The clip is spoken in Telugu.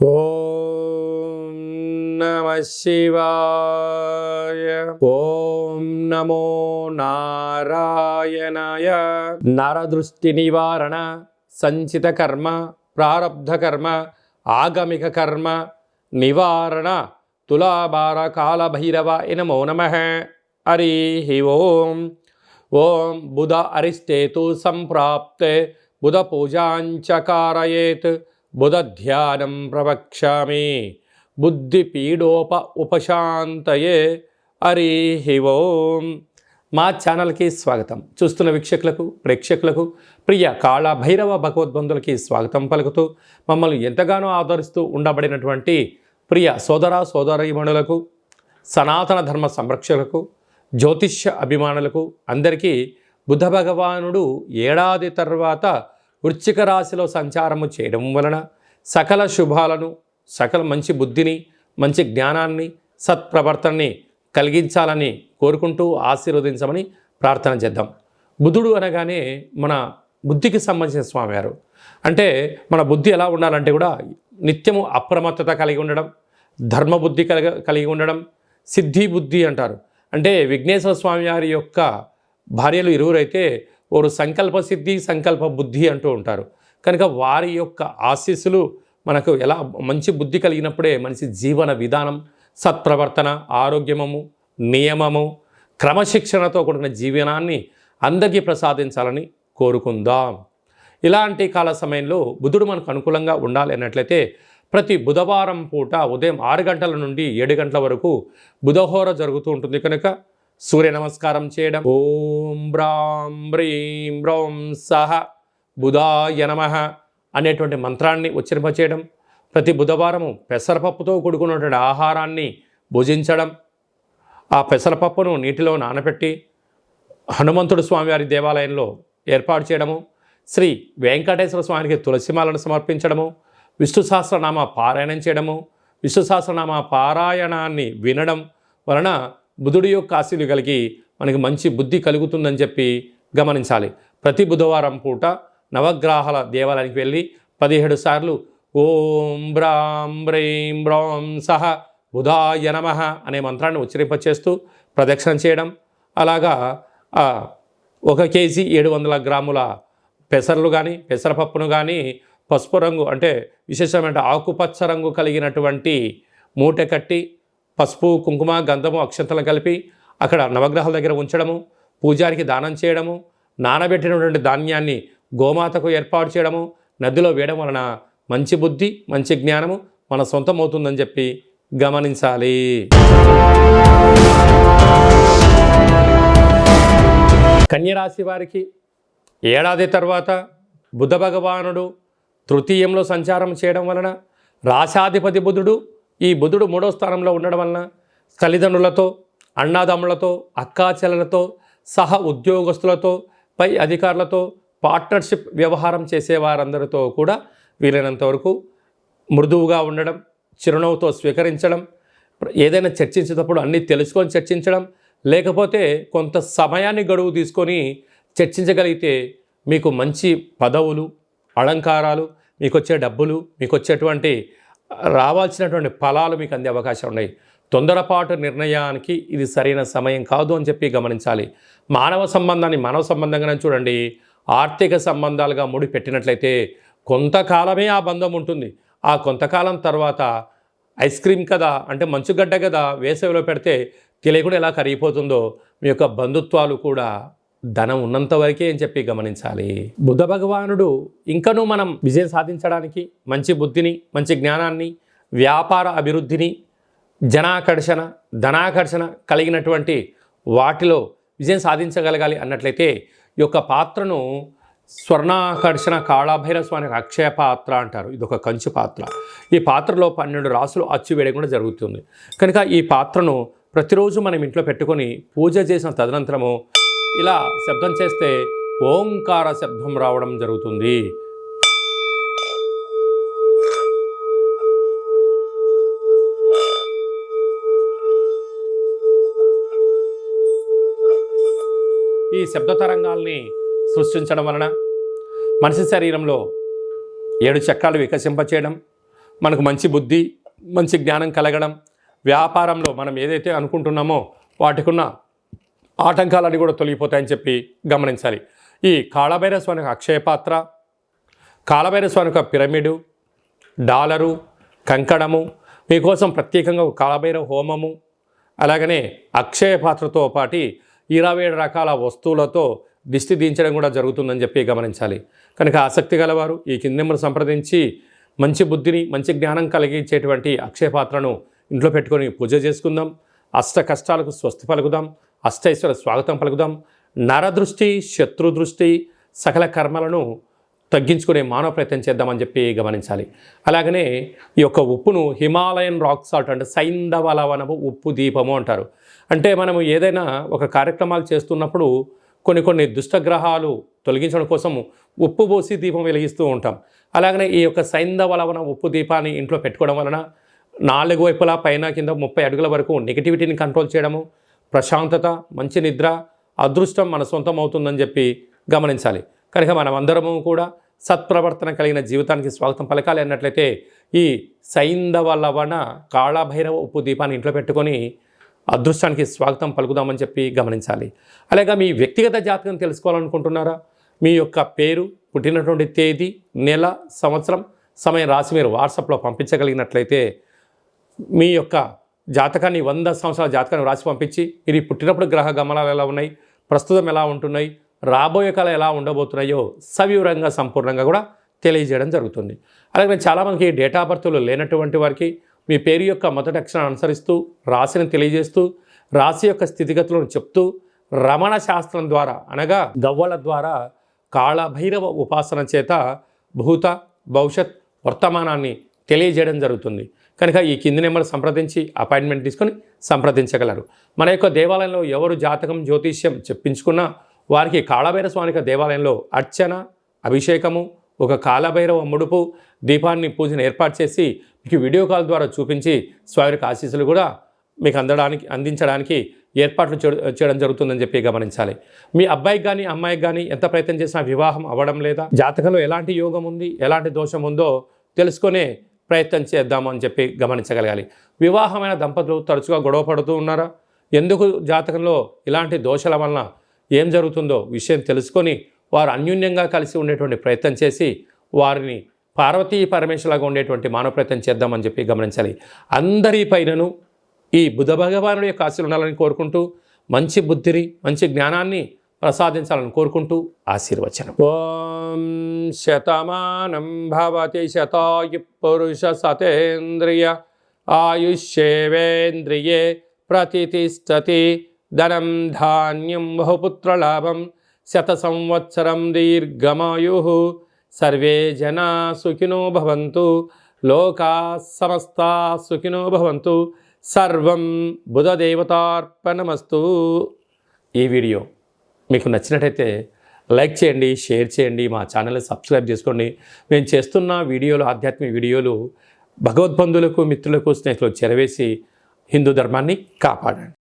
ఓం నమః శివాయ. ఓం నమో నారాయణాయ. నరదృష్టి నివారణ, సంచిత కర్మ, ప్రారబ్ధ కర్మ, ఆగమిక కర్మ నివారణ తులాభార కాళభైరవాయ నమో నమః. హరి ఓం. ఓం బుధ అరిష్టేతు సంప్రాప్తే బుధ పూజాంచ కారయేత్ బుధ ధ్యానం ప్రవక్ష్యామి బుద్ధిపీడోప ఉపశాంతయే. హరి ఓం. మా ఛానల్కి స్వాగతం. చూస్తున్న వీక్షకులకు, ప్రేక్షకులకు, ప్రియ కాళభైరవ భగవద్బంధులకి స్వాగతం పలుకుతూ మమ్మల్ని ఎంతగానో ఆదరిస్తూ ఉండబడినటువంటి ప్రియ సోదర సోదరీమణులకు, సనాతన ధర్మ సంరక్షకులకు, జ్యోతిష్య అభిమానులకు అందరికీ బుధ భగవానుడు ఏడాది తర్వాత వృశ్చిక రాశిలో సంచారము చేయడం వలన సకల శుభాలను, సకల మంచి బుద్ధిని, మంచి జ్ఞానాన్ని, సత్ప్రవర్తనని కలిగించాలని కోరుకుంటూ ఆశీర్వదించమని ప్రార్థన చేద్దాం. బుధుడు అనగానే మన బుద్ధికి సంబంధించిన స్వామివారు. అంటే మన బుద్ధి ఎలా ఉండాలంటే కూడా నిత్యము అప్రమత్తత కలిగి ఉండడం, ధర్మబుద్ధి కలిగి ఉండడం, సిద్ధి బుద్ధి అంటారు. అంటే విఘ్నేశ్వర స్వామివారి యొక్క భార్యలు ఇరువురైతే వారు సంకల్ప సిద్ధి, సంకల్ప బుద్ధి అంటూ ఉంటారు. కనుక వారి యొక్క ఆశీస్సులు మనకు ఎలా మంచి బుద్ధి కలిగినప్పుడే మనిషి జీవన విధానం, సత్ప్రవర్తన, ఆరోగ్యము, నియమము, క్రమశిక్షణతో కూడిన జీవనాన్ని అందరికీ ప్రసాదించాలని కోరుకుందాం. ఇలాంటి కాల సమయంలో బుధుడు మనకు అనుకూలంగా ఉండాలి అన్నట్లయితే ప్రతి బుధవారం పూట ఉదయం 6 గంటల నుండి 7 గంటల వరకు బుధహోర జరుగుతూ ఉంటుంది. కనుక సూర్య నమస్కారం చేయడం, ఓం బ్రాం బ్రీం బ్రౌం సహ బుధాయ నమః అనేటువంటి మంత్రాన్ని ఉచ్చరింపచేయడం, ప్రతి బుధవారము పెసరపప్పుతో కూడుకున్నటువంటి ఆహారాన్ని భుజించడం, ఆ పెసరపప్పును నీటిలో నానబెట్టి హనుమంతుడు స్వామివారి దేవాలయంలో ఏర్పాటు చేయడము, శ్రీ వెంకటేశ్వర స్వామికి తులసిమాలను సమర్పించడము, విష్ణు సహస్రనామ పారాయణం చేయడము, విష్ణు సహస్రనామ పారాయణాన్ని వినడం వలన బుధుడి యొక్క ఆశీలు కలిగి మనకి మంచి బుద్ధి కలుగుతుందని చెప్పి గమనించాలి. ప్రతి బుధవారం పూట నవగ్రహాల దేవాలయానికి వెళ్ళి 17 సార్లు ఓం బ్రాం బ్రీం బ్రౌం సహ బుధాయ నమః అనే మంత్రాన్ని ఉచ్చరింపచేస్తూ ప్రదక్షిణ చేయడం. అలాగా 1 కేజీ 700 గ్రాముల పెసర్లు కానీ, పెసరపప్పును కానీ పసుపు రంగు అంటే విశేషమైన ఆకుపచ్చ రంగు కలిగినటువంటి మూట కట్టి పసుపు, కుంకుమ, గంధము, అక్షంతలు కలిపి అక్కడ నవగ్రహాల దగ్గర ఉంచడము, పూజారికి దానం చేయడము, నానబెట్టినటువంటి ధాన్యాన్ని గోమాతకు ఏర్పాటు చేయడము, నదిలో వేయడం వలన మంచి బుద్ధి, మంచి జ్ఞానము మన సొంతం అవుతుందని చెప్పి గమనించాలి. కన్యరాశి వారికి ఏడాది తర్వాత బుధ భగవానుడు తృతీయంలో సంచారం చేయడం వలన రాశాధిపతి బుధుడు, ఈ బుధుడు 3వ స్థానంలో ఉండడం వలన తల్లిదండ్రులతో, అన్నాదమ్ములతో, అక్కాచెల్లెలతో, సహ ఉద్యోగస్తులతో, పై అధికారులతో, పార్ట్నర్షిప్ వ్యవహారం చేసేవారందరితో కూడా వీలైనంత వరకు మృదువుగా ఉండడం, చిరునవ్వుతో స్వీకరించడం, ఏదైనా చర్చించేటప్పుడు అన్నీ తెలుసుకొని చర్చించడం, లేకపోతే కొంత సమయాన్ని గడువు తీసుకొని చర్చించగలిగితే మీకు మంచి పదవులు, అలంకారాలు, మీకు వచ్చే డబ్బులు, మీకు వచ్చేటువంటి రావాల్సినటువంటి ఫలాలు మీకు అందే అవకాశం ఉన్నాయి. తొందరపాటు నిర్ణయానికి ఇది సరైన సమయం కాదు అని చెప్పి గమనించాలి. మానవ సంబంధాన్ని మానవ సంబంధంగానే చూడండి. ఆర్థిక సంబంధాలుగా ముడి పెట్టినట్లయితే కొంతకాలమే ఆ బంధం ఉంటుంది. ఆ కొంతకాలం తర్వాత ఐస్ క్రీమ్ కదా, అంటే మంచుగడ్డ కదా, వేసవిలో పెడితే తెలియకుండా ఎలా కరిగిపోతుందో మీ యొక్క బంధుత్వాలు కూడా ధనం ఉన్నంత వరకే అని చెప్పి గమనించాలి. బుధ భగవానుడు ఇంకనూ మనం విజయం సాధించడానికి మంచి బుద్ధిని, మంచి జ్ఞానాన్ని, వ్యాపార అభివృద్ధిని, జనాకర్షణ, ధనాకర్షణ కలిగినటువంటి వాటిలో విజయం సాధించగలగాలి అన్నట్లయితే ఈ యొక్క పాత్రను స్వర్ణాకర్షణ కాళభైరవ స్వామికి అక్షయ పాత్ర అంటారు. ఇది ఒక కంచు పాత్ర. ఈ పాత్రలో 12 రాసులు అచ్చు వేయడం కూడా జరుగుతుంది. కనుక ఈ పాత్రను ప్రతిరోజు మనం ఇంట్లో పెట్టుకొని పూజ చేసిన తదనంతరము ఇలా శబ్దం చేస్తే ఓంకార శబ్దం రావడం జరుగుతుంది. ఈ శబ్ద తరంగాల్ని సృష్టించడం వలన మనిషి శరీరంలో 7 చక్రాలు వికసింపచేయడం, మనకు మంచి బుద్ధి, మంచి జ్ఞానం కలగడం, వ్యాపారంలో మనం ఏదైతే అనుకుంటున్నామో వాటికున్న ఆటంకాలన్నీ కూడా తొలగిపోతాయని చెప్పి గమనించాలి. ఈ కాళభైరవ స్వామి యొక్క అక్షయపాత్ర, కాళభైరవ స్వామి యొక్క పిరమిడు, డాలరు, కంకణము, మీకోసం ప్రత్యేకంగా కాళభైరవ హోమము, అలాగనే అక్షయ పాత్రతో పాటు 27 రకాల వస్తువులతో దిష్టి దించడం కూడా జరుగుతుందని చెప్పి గమనించాలి. కనుక ఆసక్తి గలవారు ఈ కింది నెంబర్ సంప్రదించి మంచి బుద్ధిని, మంచి జ్ఞానం కలిగించేటువంటి అక్షయ పాత్రను ఇంట్లో పెట్టుకొని పూజ చేసుకుందాం. అష్ట కష్టాలకు స్వస్తి పలుకుదాం, అష్టైశ్వర్య స్వాగతం పలుకుదాం. నరదృష్టి, శత్రుదృష్టి, సకల కర్మలను తగ్గించుకునే మానవ ప్రయత్నం చేద్దామని చెప్పి గమనించాలి. అలాగనే ఈ యొక్క ఉప్పును హిమాలయన్ రాక్ సాల్ట్ అంటే సైంధవ లవణము ఉప్పు దీపము అంటారు. అంటే మనము ఏదైనా ఒక కార్యక్రమాలు చేస్తున్నప్పుడు కొన్ని దుష్టగ్రహాలు తొలగించడం కోసం ఉప్పు పోసి దీపం వెలిగిస్తూ ఉంటాం. అలాగనే ఈ యొక్క సైంధవ లవణ ఉప్పు దీపాన్ని ఇంట్లో పెట్టుకోవడం వలన 4 వైపులా పైన కింద 30 అడుగుల వరకు నెగిటివిటీని కంట్రోల్ చేయడము, ప్రశాంతత, మంచి నిద్ర, అదృష్టం మన సొంతం అవుతుందని చెప్పి గమనించాలి. కనుక మనమందరము కూడా సత్ప్రవర్తన కలిగిన జీవితానికి స్వాగతం పలకాలి అన్నట్లయితే ఈ సైంధవ లవణ కాళభైరవ ఉప్పు దీపాన్ని ఇంట్లో పెట్టుకొని అదృష్టానికి స్వాగతం పలుకుదామని చెప్పి గమనించాలి. అలాగే మీ వ్యక్తిగత జాతకం తెలుసుకోవాలనుకుంటున్నారా? మీ యొక్క పేరు, పుట్టినటువంటి తేదీ, నెల, సంవత్సరం, సమయం రాసి మీరు వాట్సాప్లో పంపించగలిగినట్లయితే మీ యొక్క జాతకాన్ని 100 సంవత్సరాల జాతకాన్ని రాసి పంపించి మీరు పుట్టినప్పుడు గ్రహ గమనాలు ఎలా ఉన్నాయి, ప్రస్తుతం ఎలా ఉంటున్నాయి, రాబోయే కాలం ఎలా ఉండబోతున్నాయో సవివరంగా సంపూర్ణంగా కూడా తెలియజేయడం జరుగుతుంది. అలాగే చాలామందికి డేట్ ఆఫ్ బర్త్లు లేనటువంటి వారికి మీ పేరు యొక్క మొదటి అక్షరాన్ని అనుసరిస్తూ రాశిని తెలియజేస్తూ రాశి యొక్క స్థితిగతులను చెప్తూ రమణ శాస్త్రం ద్వారా అనగా గవ్వల ద్వారా కాళభైరవ ఉపాసన చేత భూత, భవిష్యత్, వర్తమానాన్ని తెలియజేయడం జరుగుతుంది. కనుక ఈ కింది నెంబర్ సంప్రదించి అపాయింట్మెంట్ తీసుకొని సంప్రదించగలరు. మన యొక్క దేవాలయంలో ఎవరు జాతకం, జ్యోతిష్యం చెప్పించుకున్నా వారికి కాళభైరవ స్వామి యొక్క దేవాలయంలో అర్చన, అభిషేకము, ఒక కాళభైరవ ముడుపు దీపాన్ని పూజను ఏర్పాటు చేసి మీకు వీడియో కాల్ ద్వారా చూపించి స్వామి యొక్క ఆశీస్సులు కూడా మీకు అందించడానికి ఏర్పాట్లు చేయడం జరుగుతుందని చెప్పి గమనించాలి. మీ అబ్బాయికి కానీ అమ్మాయికి కానీ ఎంత ప్రయత్నం చేసినా వివాహం అవ్వడం లేదా, జాతకంలో ఎలాంటి యోగం ఉంది, ఎలాంటి దోషం ఉందో తెలుసుకునే ప్రయత్నం చేద్దాము అని చెప్పి గమనించగలగాలి. వివాహమైన దంపతులు తరచుగా గొడవ పడుతూ ఉన్నారా? ఎందుకు జాతకంలో ఇలాంటి దోషాల వలన ఏం జరుగుతుందో విషయం తెలుసుకొని వారు అన్యోన్యంగా కలిసి ఉండేటువంటి ప్రయత్నం చేసి వారిని పార్వతీ పరమేశ్వరులాగా ఉండేటువంటి మానవ ప్రయత్నం చేద్దామని చెప్పి గమనించాలి. అందరి పైనను ఈ బుధ భగవానుడి యొక్క ఆశీస్సులు ఉండాలని కోరుకుంటూ మంచి బుద్ధిని, మంచి జ్ఞానాన్ని ప్రసాదించాలని కోరుకుంటూ ఆశీర్వచనం. ఓం శతమానం భవతి శతాయు పురుష సతేంద్రియ ఆయుష్యేవేంద్రియే ప్రతిష్టతి ధనం ధాన్యం బహుపుత్రలాభం శత సంవత్సరం దీర్ఘమాయు సర్వే జనా సుఖినో భవంతు లోకా సమస్తా సుఖినో భవంతు సర్వం బుధదేవతార్పణమస్తు. ఈ వీడియో మీకు నచ్చినట్టయితే లైక్ చేయండి, షేర్ చేయండి, మా ఛానల్ని సబ్స్క్రైబ్ చేసుకోండి. మేము చేస్తున్న వీడియోలు, ఆధ్యాత్మిక వీడియోలు భగవద్బంధువులకు, మిత్రులకు, స్నేహితులకు చేరవేసి హిందూ ధర్మాన్ని కాపాడండి.